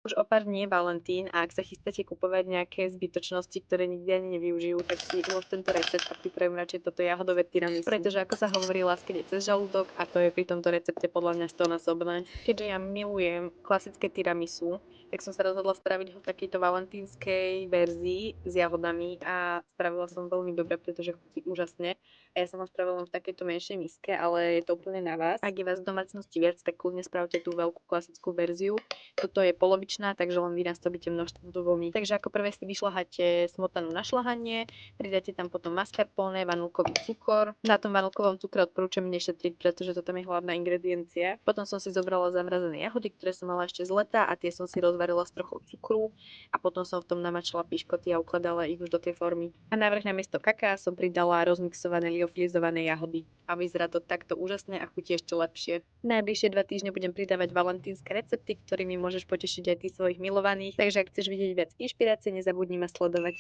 Už o pár dní je Valentín a ak sa chystáte kupovať nejaké zbytočnosti, ktoré nikdy ani nevyužijú, tak si ulož tento recept a pripravím radšej toto jahodové tiramisu. Pretože ako sa hovorí, láska ide cez žalúdok a to je pri tomto recepte podľa mňa 100-násobné. Keďže ja milujem klasické tiramisu, tak som sa rozhodla spraviť ho v takejto valentínskej verzii s jahodami a spravila som veľmi dobre, pretože chutí úžasne. A ja som ho spravila len v takejto menšej miske, ale je to úplne na vás. Ak je vás v domácnosti viac, tak kľudne spravte tú veľkú klasickú verziu. Toto je polovičná, takže len vy nastavíte množstvo do vlny. Takže ako prvé si vyšľaháte smotanu na šľahanie, pridáte tam potom mascarpone, vanilkový cukor. Na tom vanilkovom cukre odporúčam nešetriť, pretože to tam je hlavná ingrediencia. Potom som si zobrala zamrazené jahody, ktoré som mala ešte z leta a tie som si rozvarila s trochou cukru a potom som v tom namačala piškoty a ukladala ich už do tej formy. A navrch namiesto kaká som pridala rozmixované liofilizované jahody. A vyzerá to takto úžasne a chutí ešte lepšie. Najbližšie 2 týždne budem pridávať valentínske recepty, ktorými môžeš potešiť aj ty svojich milovaných. Takže ak chceš vidieť viac inšpirácie, nezabudni ma sledovať.